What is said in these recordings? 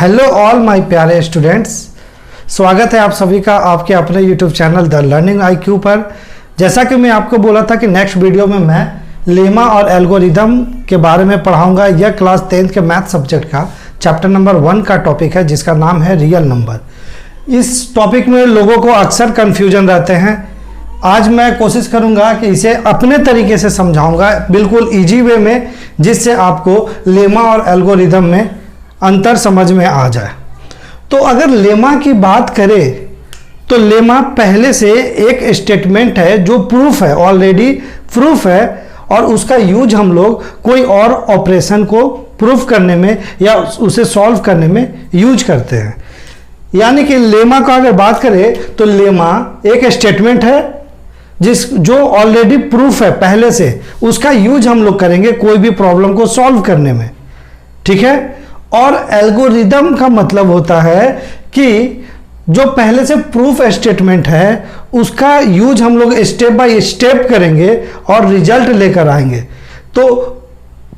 Hello all my प्यारे students, स्वागत है आप सभी का आपके अपने YouTube channel the learning IQ पर। जैसा कि मैं आपको बोला था कि नेक्स्ट वीडियो में मैं लेमा और एल्गोरिदम के बारे में पढ़ाऊंगा। यह क्लास 10th के मैथ सब्जेक्ट का चैप्टर नंबर 1 का टॉपिक है, जिसका नाम है रियल नंबर। इस टॉपिक में लोगों को अक्सर कन्फ्यूजन रहते हैं। आज मैं कोशिश करूंगा कि इसे अपने तरीके से समझाऊंगा, बिल्कुल ईजी वे में, जिससे आपको लेमा और एल्गोरिदम में अंतर समझ में आ जाए। तो अगर लेमा की बात करें तो लेमा पहले से एक स्टेटमेंट है जो प्रूफ है, ऑलरेडी प्रूफ है, और उसका यूज हम लोग कोई और ऑपरेशन को प्रूफ करने में या उसे सॉल्व करने में यूज करते हैं। यानी कि लेमा का अगर बात करें तो लेमा एक स्टेटमेंट है जो ऑलरेडी प्रूफ है पहले से, उसका यूज हम लोग करेंगे कोई भी प्रॉब्लम को सॉल्व करने में, ठीक है। और एल्गोरिदम का मतलब होता है कि जो पहले से प्रूफ स्टेटमेंट है उसका यूज हम लोग स्टेप बाय स्टेप करेंगे और रिजल्ट लेकर आएंगे। तो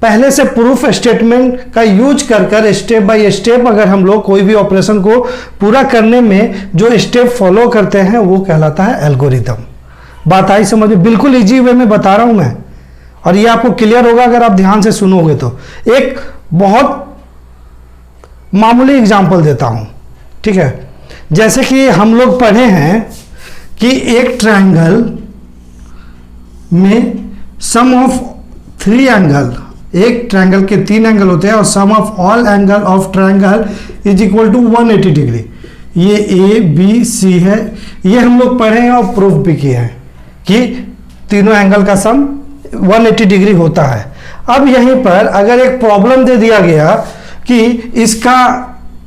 पहले से प्रूफ स्टेटमेंट का यूज कर स्टेप बाय स्टेप अगर हम लोग कोई भी ऑपरेशन को पूरा करने में जो स्टेप फॉलो करते हैं वो कहलाता है एल्गोरिदम। बात आई समझ में? बिल्कुल इजी वे में बता रहा हूं मैं, और ये आपको क्लियर होगा अगर आप ध्यान से सुनोगे तो। एक बहुत मामूली एग्जाम्पल देता हूं, ठीक है। जैसे कि हम लोग पढ़े हैं कि एक ट्रायंगल में सम ऑफ 3 एंगल, एक ट्रायंगल के 3 एंगल होते हैं और sum of all angle of triangle is equal to 180 degree. ये ABC है, ये हम लोग पढ़े हैं और प्रूफ भी किए हैं कि तीनों एंगल का सम 180 डिग्री होता है। अब यहीं पर अगर एक प्रॉब्लम दे दिया गया कि इसका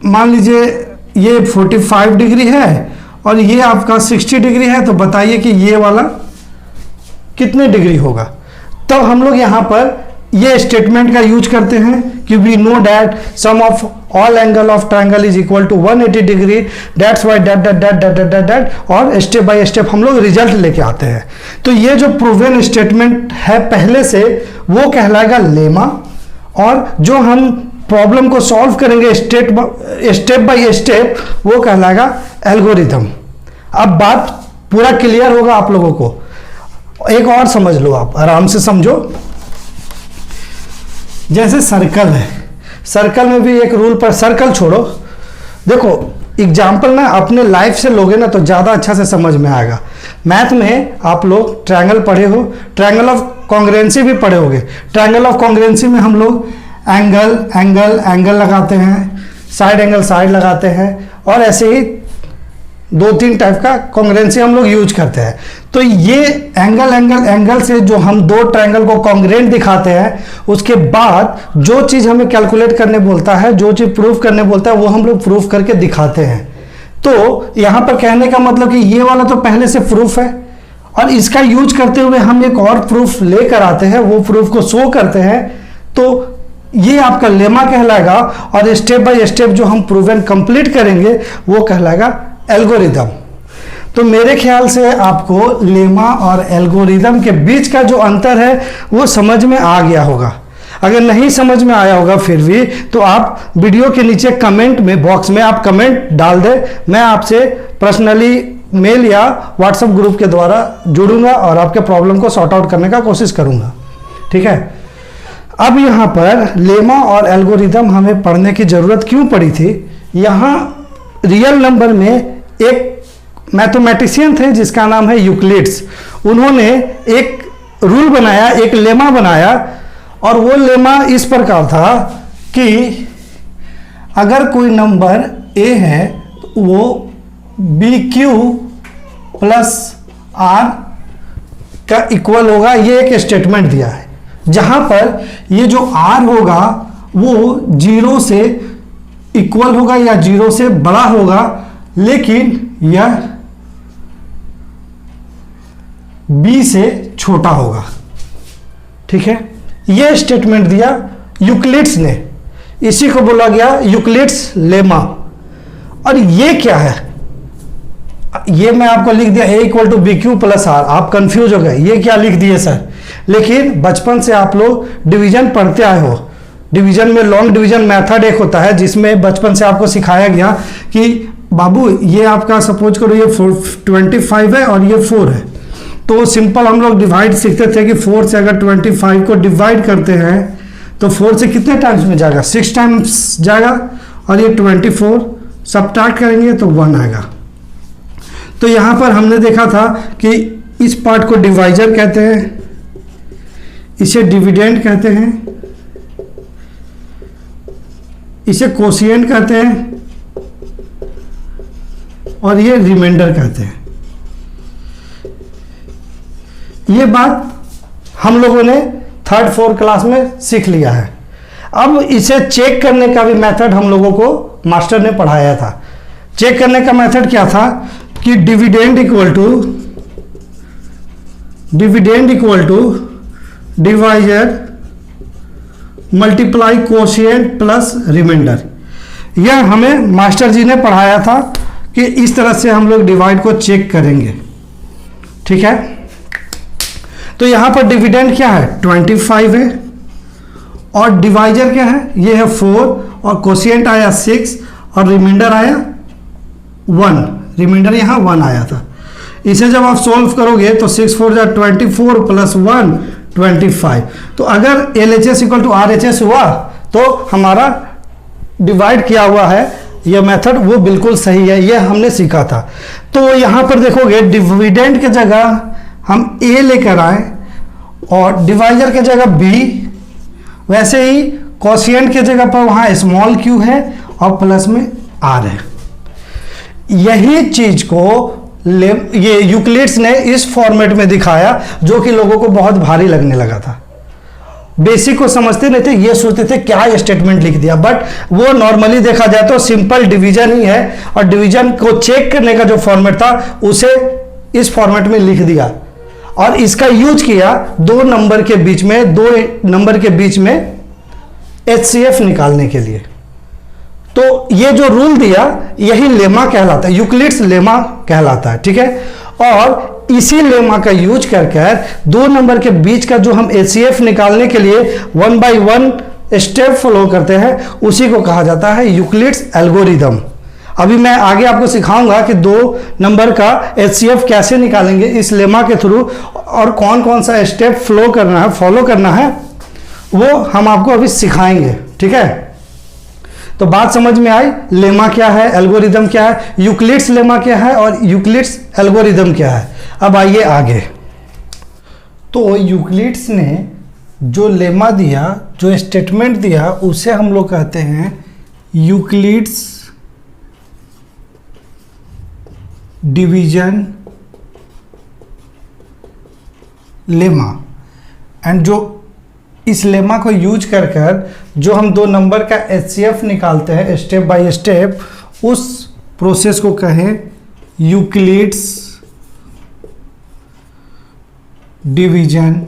मान लीजिए ये 45 डिग्री है और ये आपका 60 डिग्री है, तो बताइए कि ये वाला कितने डिग्री होगा। तब हम लोग यहाँ पर ये स्टेटमेंट का यूज करते हैं कि we know that sum of all angle of triangle is equal to 180 degree, that's why that that that that that that, और स्टेप बाय स्टेप हम लोग रिजल्ट लेके आते हैं। तो ये जो प्रूवन स्टेटमेंट है पहले से, वो कहलाएगा लेमा, और जो हम प्रॉब्लम को सॉल्व करेंगे स्टेप बाय स्टेप वो कहलाएगा एल्गोरिदम। अब बात पूरा क्लियर होगा आप लोगों को। एक और समझ लो, आप आराम से समझो। जैसे सर्कल है, सर्कल में भी एक रूल पर, सर्कल छोड़ो, देखो एग्जाम्पल ना अपने लाइफ से लोगे ना तो ज़्यादा अच्छा से समझ में आएगा। मैथ में आप लोग ट्रायंगल पढ़े हो, ट्रायंगल ऑफ कॉन्ग्रुएंसी भी पढ़े होगे। ट्रायंगल ऑफ कॉन्ग्रुएंसी में हम लोग एंगल एंगल एंगल लगाते हैं, साइड एंगल साइड लगाते हैं, और ऐसे ही 2-3 टाइप का कॉन्ग्रुएंसी हम लोग यूज करते हैं। तो ये एंगल एंगल एंगल से जो हम 2 ट्रायंगल को कॉन्ग्रुएंट दिखाते हैं, उसके बाद जो चीज़ हमें कैलकुलेट करने बोलता है, जो चीज़ प्रूफ करने बोलता है, वो हम लोग प्रूफ करके दिखाते हैं। तो यहाँ पर कहने का मतलब कि ये वाला तो पहले से प्रूफ है, और इसका यूज करते हुए हम एक और प्रूफ लेकर आते हैं, वो प्रूफ को शो करते हैं। तो ये आपका लेमा कहलाएगा, और स्टेप बाय स्टेप जो हम प्रूवन कंप्लीट करेंगे वो कहलाएगा एल्गोरिदम। तो मेरे ख्याल से आपको लेमा और एल्गोरिदम के बीच का जो अंतर है वो समझ में आ गया होगा। अगर नहीं समझ में आया होगा फिर भी, तो आप वीडियो के नीचे कमेंट में बॉक्स में आप कमेंट डाल दें, मैं आपसे पर्सनली मेल या व्हाट्सएप ग्रुप के द्वारा जुड़ूंगा और आपके प्रॉब्लम को सॉर्ट आउट करने का कोशिश करूंगा, ठीक है। अब यहाँ पर लेमा और एल्गोरिदम हमें पढ़ने की ज़रूरत क्यों पड़ी थी? यहाँ रियल नंबर में एक मैथमेटिशियन थे जिसका नाम है यूक्लिड्स। उन्होंने एक रूल बनाया, एक लेमा बनाया, और वो लेमा इस प्रकार था कि अगर कोई नंबर a है तो वो BQ प्लस R का इक्वल होगा। ये एक स्टेटमेंट दिया है जहां पर ये जो R होगा वो 0 से इक्वल होगा या 0 से बड़ा होगा, लेकिन यह B से छोटा होगा, ठीक है। यह स्टेटमेंट दिया यूक्लिड्स ने, इसी को बोला गया यूक्लिड्स लेमा। और ये क्या है? ये मैं आपको लिख दिया A equal to BQ plus R, आप कंफ्यूज हो गए ये क्या लिख दिए सर। लेकिन बचपन से आप लोग डिवीजन पढ़ते आए हो, डिवीजन में लॉन्ग डिवीजन मेथड एक होता है जिसमें बचपन से आपको सिखाया गया कि बाबू ये आपका सपोज करो ये 25 है और ये 4 है, तो सिंपल हम लोग डिवाइड सीखते थे कि 4 से अगर 25 को डिवाइड करते हैं तो 4 से कितने टाइम्स में जाएगा, 6 टाइम्स जाएगा, और ये 24 सबट्रैक्ट करेंगे तो 1 आएगा। तो यहाँ पर हमने देखा था कि इस पार्ट को डिवाइजर कहते हैं, इसे डिविडेंड कहते हैं, इसे कोशिएंट कहते हैं और ये रिमाइंडर कहते हैं। ये बात हम लोगों ने 3rd 4th क्लास में सीख लिया है। अब इसे चेक करने का भी मेथड हम लोगों को मास्टर ने पढ़ाया था। चेक करने का मेथड क्या था कि dividend equal to divisor multiply quotient plus reminder. यह हमें मास्टर जी ने पढ़ाया था कि इस तरह से हम लोग डिवाइड को चेक करेंगे, ठीक है। तो यहां पर डिविडेंड क्या है, 25 है, और डिवाइजर क्या है, ये है 4, और कोशिएंट आया 6 और रिमाइंडर आया 1, रिमाइंडर यहां 1 आया था। इसे जब आप सॉल्व करोगे तो 6 4 जा 24 प्लस 1 25। तो अगर LHS इक्वल टू RHS हुआ तो हमारा डिवाइड किया हुआ है यह मेथड वो बिल्कुल सही है, यह हमने सीखा था। तो यहां पर देखोगे डिविडेंड के जगह हम A लेकर आए और डिवाइजर के जगह B, वैसे ही कोशिएंट के जगह पर वहां स्मॉल q है और प्लस में R है। यही चीज को ये यूक्लिड्स ने इस फॉर्मेट में दिखाया जो कि लोगों को बहुत भारी लगने लगा था। बेसिक को समझते नहीं थे, ये सोचते थे क्या स्टेटमेंट लिख दिया, बट वो नॉर्मली देखा जाए तो सिंपल डिवीजन ही है, और डिवीजन को चेक करने का जो फॉर्मेट था उसे इस फॉर्मेट में लिख दिया और इसका यूज किया 2 नंबर के बीच में HCF निकालने के लिए। तो ये जो रूल दिया यही लेमा कहलाता है, यूक्लिड्स लेमा कहलाता है, ठीक है। और इसी लेमा का यूज कर 2 नंबर के बीच का जो हम HCF निकालने के लिए 1 by 1 स्टेप फॉलो करते हैं उसी को कहा जाता है यूक्लिड्स एल्गोरिदम। अभी मैं आगे आपको सिखाऊंगा कि 2 नंबर का HCF कैसे निकालेंगे इस लेमा के थ्रू, और कौन कौन सा स्टेप फॉलो करना है वो हम आपको अभी सिखाएंगे, ठीक है। तो बात समझ में आई, लेमा क्या है, एल्गोरिदम क्या है, यूक्लिड्स लेमा क्या है और यूक्लिड्स एल्गोरिदम क्या है। अब आइए आगे। तो यूक्लिड्स ने जो लेमा दिया, जो स्टेटमेंट दिया, उसे हम लोग कहते हैं यूक्लिड्स डिवीजन लेमा। एंड जो इस लेमा को यूज कर जो हम 2 नंबर का HCF निकालते हैं स्टेप बाय स्टेप, उस प्रोसेस को कहें यूक्लिड्स डिवीजन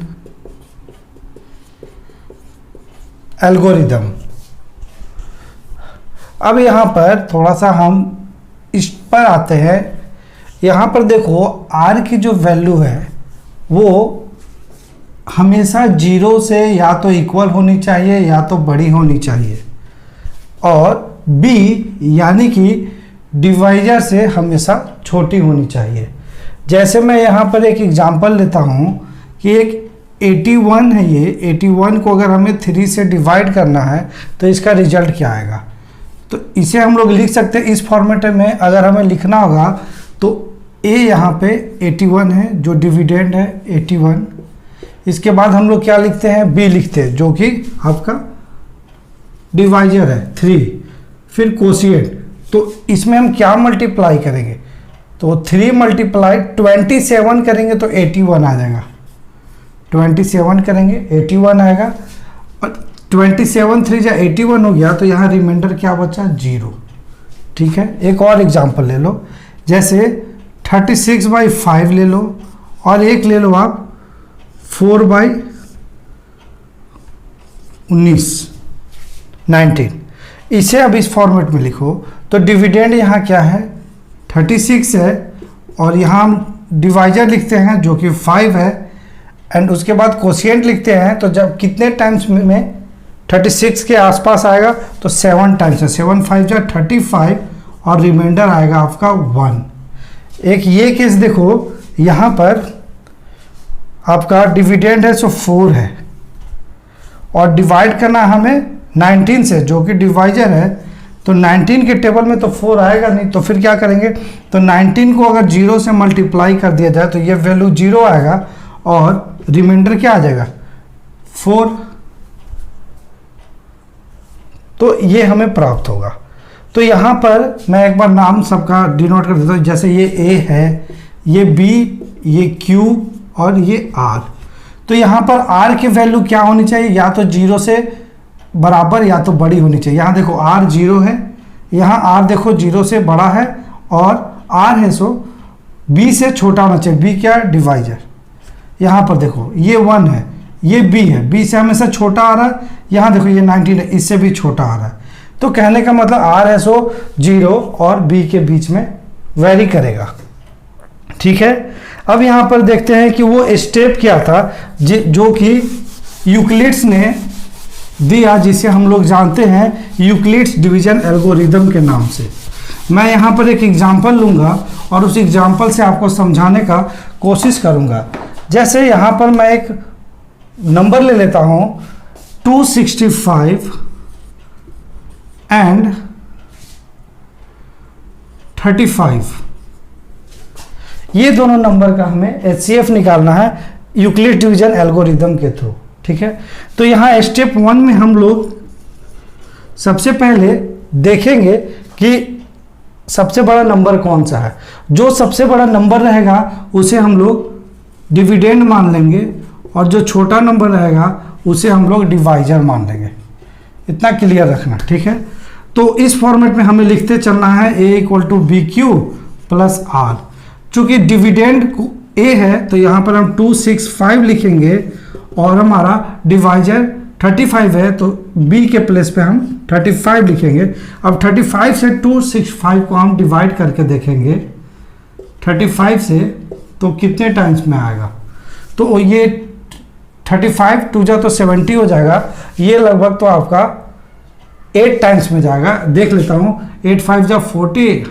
एल्गोरिदम। अब यहाँ पर थोड़ा सा हम इस पर आते हैं। यहाँ पर देखो R की जो वैल्यू है वो हमेशा 0 से या तो इक्वल होनी चाहिए या तो बड़ी होनी चाहिए, और B यानी कि डिवाइजर से हमेशा छोटी होनी चाहिए। जैसे मैं यहाँ पर एक एग्जांपल लेता हूँ कि एक 81 है, ये 81 को अगर हमें 3 से डिवाइड करना है तो इसका रिजल्ट क्या आएगा। तो इसे हम लोग लिख सकते हैं इस फॉर्मेट में। अगर हमें लिखना होगा तो A यहाँ पे 81 है जो डिविडेंड है 81, इसके बाद हम लोग क्या लिखते हैं, B लिखते हैं जो कि आपका डिवाइजर है 3, फिर कोशिएंट। तो इसमें हम क्या मल्टीप्लाई करेंगे, तो 3 मल्टीप्लाई 27 करेंगे तो 81 आ जाएगा, 27 करेंगे 81 आएगा, और 27 3 जा 81 हो गया, तो यहाँ रिमाइंडर क्या बचा 0, ठीक है। एक और एग्जांपल ले लो, जैसे 36 by 5 ले लो, और एक ले लो आप 4 by 19। इसे अब इस फॉर्मेट में लिखो तो डिविडेंड यहाँ क्या है 36 है, और यहाँ हम डिवाइजर लिखते हैं जो कि 5 है, एंड उसके बाद कोशिएंट लिखते हैं। तो जब कितने टाइम्स में 36 के आसपास आएगा, तो 7 टाइम्स है, 7 5 जा 35 और रिमाइंडर आएगा आपका 1। एक ये केस देखो, यहाँ पर आपका डिविडेंड है सो 4 है और डिवाइड करना हमें 19 से जो कि डिवाइजर है, तो 19 के टेबल में तो 4 आएगा नहीं, तो फिर क्या करेंगे, तो 19 को अगर 0 से मल्टीप्लाई कर दिया जाए तो ये वैल्यू 0 आएगा और रिमाइंडर क्या आ जाएगा 4। तो ये हमें प्राप्त होगा। तो यहाँ पर मैं एक बार नाम सबका डिनोट कर देता हूँ, जैसे ये A है, ये B, ये Q और ये R। तो यहाँ पर R की वैल्यू क्या होनी चाहिए, या तो 0 से बराबर या तो बड़ी होनी चाहिए। यहाँ देखो R 0 है, यहाँ R देखो 0 से बड़ा है और R है सो B से छोटा होना चाहिए। B क्या है, डिवाइजर। यहाँ पर देखो ये 1 है, ये B है, B से हमेशा छोटा आ रहा है। यहाँ देखो ये 19 है, इससे भी छोटा आ रहा है। तो कहने का मतलब R है सो 0 और B के बीच में वेरी करेगा। ठीक है, अब यहाँ पर देखते हैं कि वो स्टेप क्या था जो कि यूक्लिड्स ने दिया, जिसे हम लोग जानते हैं यूक्लिड्स डिवीजन एल्गोरिदम के नाम से। मैं यहाँ पर एक एग्जांपल लूँगा और उस एग्जांपल से आपको समझाने का कोशिश करूँगा। जैसे यहाँ पर मैं एक नंबर ले लेता हूँ 265 एंड 35। ये दोनों नंबर का हमें HCF निकालना है यूक्लिड डिवीजन एल्गोरिदम के थ्रू। ठीक है, तो यहाँ स्टेप 1 में हम लोग सबसे पहले देखेंगे कि सबसे बड़ा नंबर कौन सा है। जो सबसे बड़ा नंबर रहेगा उसे हम लोग डिविडेंड मान लेंगे और जो छोटा नंबर रहेगा उसे हम लोग डिवाइजर मान लेंगे। इतना क्लियर रखना। ठीक है, तो इस फॉर्मेट में हमें लिखते चलना है A = BQ + R। चूंकि डिविडेंड A है तो यहाँ पर हम 265 लिखेंगे और हमारा डिवाइजर 35 है तो B के प्लेस पे हम 35 लिखेंगे। अब 35 से 265 को हम डिवाइड करके देखेंगे 35 से, तो कितने टाइम्स में आएगा, तो ये 35 2 जा तो 70 हो जाएगा। ये लगभग तो आपका 8 टाइम्स में जाएगा। देख लेता हूँ, 8 5 जा 40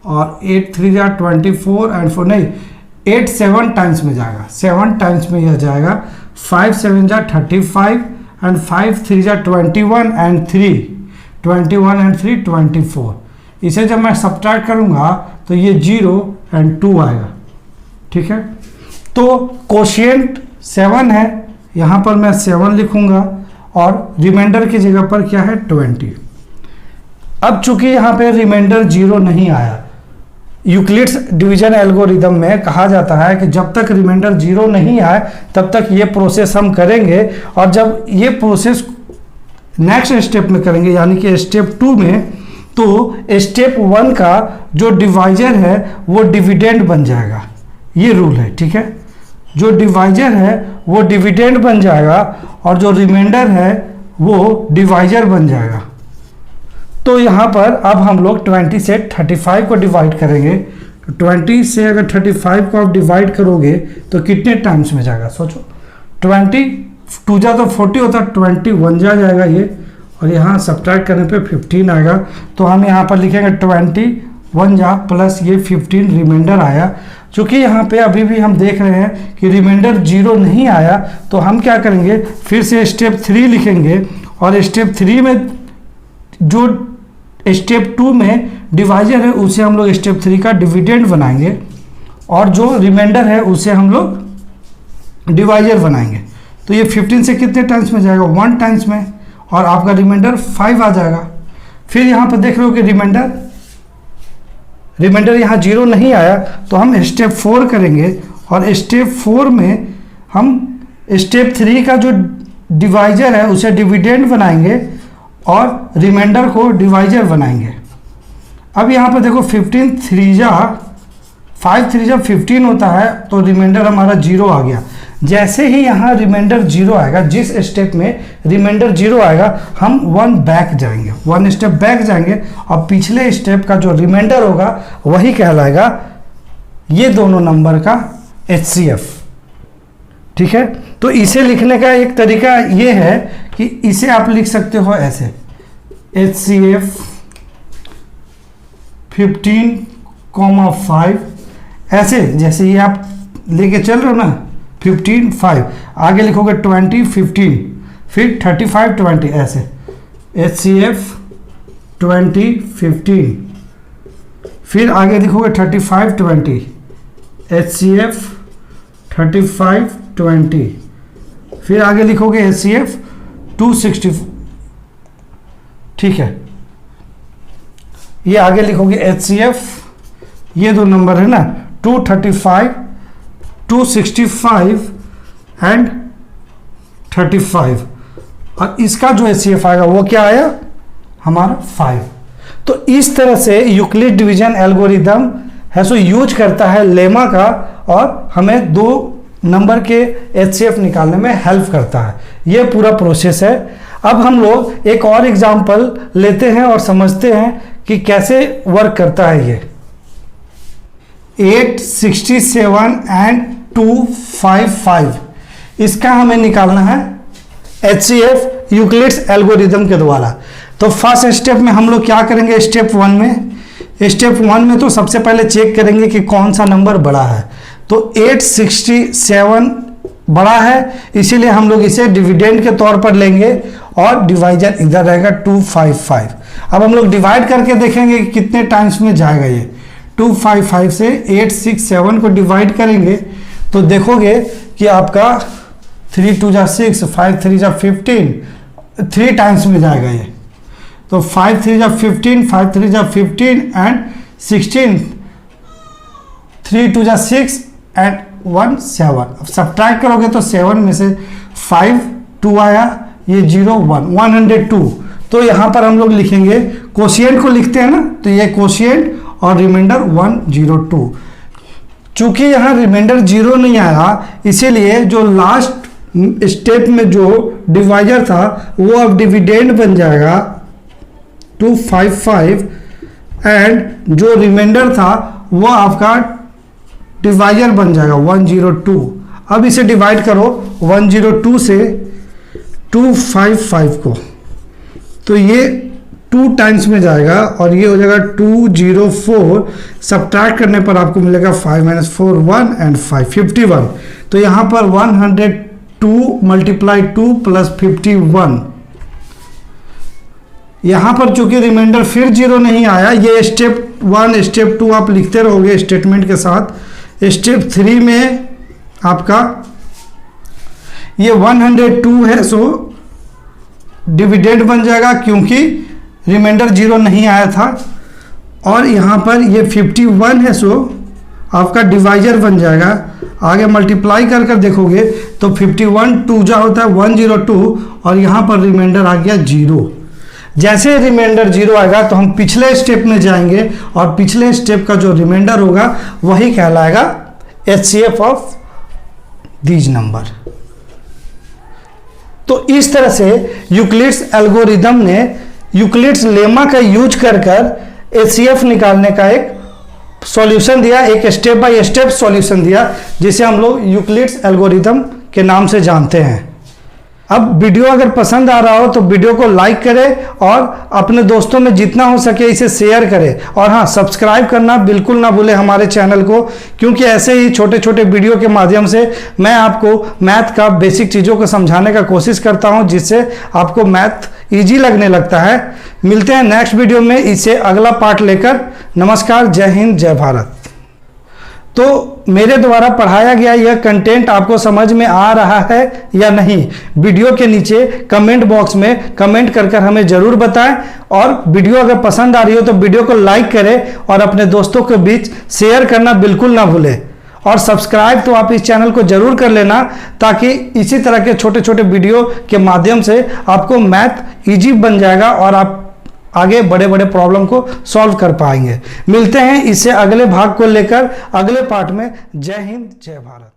और 8 3 जा 24 एंड 4 नहीं 8 7 टाइम्स में जाएगा। 7 टाइम्स में यह जाएगा। 5 7 जा 35 एंड 5 3 जा 21 एंड 3 21 एंड 3 24। इसे जब मैं सब्ट्रैक्ट करूँगा तो ये 0 एंड 2 आएगा। ठीक है, तो कोशिएंट 7 है, यहाँ पर मैं 7 लिखूँगा और रिमाइंडर की जगह पर क्या है 20। अब चूंकि यहाँ पे रिमाइंडर 0 नहीं आया, यूक्लिड्स डिवीजन एल्गोरिदम में कहा जाता है कि जब तक रिमाइंडर 0 नहीं आए तब तक ये प्रोसेस हम करेंगे, और जब ये प्रोसेस नेक्स्ट स्टेप में करेंगे यानी कि स्टेप 2 में, तो स्टेप 1 का जो डिवाइजर है वो डिविडेंड बन जाएगा। ये रूल है। ठीक है, जो डिवाइजर है वो डिविडेंड बन जाएगा और जो रिमाइंडर है वो डिवाइजर बन जाएगा। तो यहाँ पर अब हम लोग 20 से 35 को डिवाइड करेंगे। तो 20 से अगर 35 को आप डिवाइड करोगे तो कितने टाइम्स में जाएगा, सोचो। 20 2 जा तो 40 होता है, 21 जा जाएगा ये, और यहाँ सब्ट्रैक्ट करने पे 15 आएगा। तो हम यहाँ पर लिखेंगे 21 जा प्लस ये 15 रिमाइंडर आया। चूँकि यहाँ पे अभी भी हम देख रहे हैं कि रिमाइंडर 0 नहीं आया, तो हम क्या करेंगे, फिर से स्टेप 3 लिखेंगे और स्टेप 3 में जो स्टेप 2 में डिवाइजर है उसे हम लोग स्टेप 3 का डिविडेंड बनाएंगे और जो रिमाइंडर है उसे हम लोग डिवाइजर बनाएंगे। तो ये 15 से कितने टाइम्स में जाएगा, 1 टाइम्स में, और आपका रिमाइंडर 5 आ जाएगा। फिर यहाँ पर देख रहे हो कि रिमाइंडर यहाँ 0 नहीं आया, तो हम स्टेप 4 करेंगे और स्टेप 4 में हम स्टेप 3 का जो डिवाइजर है उसे डिविडेंड बनाएंगे और रिमाइंडर को डिवाइजर बनाएंगे। अब यहाँ पर देखो 15 3 जा 5 3 जा 15 होता है, तो रिमाइंडर हमारा 0 आ गया। जैसे ही यहाँ रिमाइंडर 0 आएगा, जिस स्टेप में रिमाइंडर 0 आएगा, हम 1 बैक जाएंगे, 1 स्टेप बैक जाएंगे और पिछले स्टेप का जो रिमाइंडर होगा वही कहलाएगा ये दोनों नंबर का HCF। ठीक है, तो इसे लिखने का एक तरीका ये है कि इसे आप लिख सकते हो ऐसे HCF 15,5 ऐसे, जैसे ये आप लेके चल रहे हो ना 15 5, आगे लिखोगे 20 15, फिर 35 20 ऐसे HCF 20 15, फिर आगे लिखोगे 35 20 HCF 35 20, फिर आगे लिखोगे HCF 260, ठीक है, ये आगे लिखोगे HCF, ये दो नंबर है ना 235 265 एंड 35, और इसका जो HCF आएगा वो क्या आया हमारा 5। तो इस तरह से यूक्लिड डिवीजन एल्गोरिदम है सो यूज करता है लेमा का, और हमें दो नंबर के HCF निकालने में हेल्प करता है। ये पूरा प्रोसेस है। अब हम लोग एक और एग्जांपल लेते हैं और समझते हैं कि कैसे वर्क करता है ये। 867 एंड 255, इसका हमें निकालना है HCF यूक्लिड्स एल्गोरिदम के द्वारा। तो फर्स्ट स्टेप में हम लोग क्या करेंगे, स्टेप वन में तो सबसे पहले चेक करेंगे कि कौन सा नंबर बड़ा है। तो 867 बड़ा है, इसीलिए हम लोग इसे डिविडेंड के तौर पर लेंगे और डिवाइजर इधर रहेगा 255। अब हम लोग डिवाइड करके देखेंगे कि कितने टाइम्स में जाएगा ये। 255 से 867 को डिवाइड करेंगे तो देखोगे कि आपका 3 2 जा 6, 5 3 जा 15, 3 टाइम्स में जाएगा ये। तो 5 3 जा 15, 5 3 जा 15 एंड 16, 3 2 जा 6 एंड 1 7। अब सब्ट्रैक्ट करोगे तो 7 में से 5 2 आया, ये 0 1 102। तो यहाँ पर हम लोग लिखेंगे, कोशिएंट को लिखते हैं ना, तो ये कोशिएंट और रिमाइंडर 102। चूंकि यहाँ रिमाइंडर 0 नहीं आया, इसीलिए जो लास्ट स्टेप में जो डिवाइजर था वो अब डिविडेंड बन जाएगा 255 एंड जो रिमाइंडर था वो आपका डिवाइजर बन जाएगा 102। अब इसे डिवाइड करो 102 से 255 को, तो ये 2 टाइम्स में जाएगा और ये हो जाएगा 204। सब्ट्रैक्ट करने पर आपको मिलेगा 5 - 4 1 एंड 5 51। तो यहाँ पर 102 मल्टीप्लाई 2 प्लस 51। यहाँ पर चूंकि रिमाइंडर फिर 0 नहीं आया, ये स्टेप 1 स्टेप 2 आप लिखते रहोगे स्टेटमेंट के साथ। स्टेप 3 में आपका ये 102 है, सो डिविडेंड बन जाएगा क्योंकि रिमाइंडर 0 नहीं आया था। और यहाँ पर ये 51 है, सो आपका डिवाइजर बन जाएगा। आगे मल्टीप्लाई कर कर देखोगे तो 51 2 जा होता है 102 और यहाँ पर रिमाइंडर आ गया 0। जैसे रिमाइंडर 0 आएगा तो हम पिछले स्टेप में जाएंगे और पिछले स्टेप का जो रिमाइंडर होगा वही कहलाएगा HCF ऑफ दीज नंबर। तो इस तरह से यूक्लिड्स एल्गोरिदम ने यूक्लिड्स लेमा का यूज कर HCF निकालने का एक सॉल्यूशन दिया, एक स्टेप बाय स्टेप सॉल्यूशन दिया, जिसे हम लोग यूक्लिड्स एल्गोरिदम के नाम से जानते हैं। अब वीडियो अगर पसंद आ रहा हो तो वीडियो को लाइक करें और अपने दोस्तों में जितना हो सके इसे शेयर करें। और हाँ, सब्सक्राइब करना बिल्कुल ना भूलें हमारे चैनल को, क्योंकि ऐसे ही छोटे छोटे वीडियो के माध्यम से मैं आपको मैथ का बेसिक चीज़ों को समझाने का कोशिश करता हूं, जिससे आपको मैथ ईजी लगने लगता है। मिलते हैं नेक्स्ट वीडियो में इसे अगला पार्ट लेकर। नमस्कार, जय हिंद, जय भारत। तो मेरे द्वारा पढ़ाया गया यह कंटेंट आपको समझ में आ रहा है या नहीं, वीडियो के नीचे कमेंट बॉक्स में कमेंट कर हमें ज़रूर बताएं। और वीडियो अगर पसंद आ रही हो तो वीडियो को लाइक करें और अपने दोस्तों के बीच शेयर करना बिल्कुल ना भूलें। और सब्सक्राइब तो आप इस चैनल को जरूर कर लेना, ताकि इसी तरह के छोटे छोटे वीडियो के माध्यम से आपको मैथ ईजी बन जाएगा और आप आगे बड़े बड़े प्रॉब्लम को सॉल्व कर पाएंगे। मिलते हैं इससे अगले भाग को लेकर अगले पार्ट में। जय हिंद, जय भारत।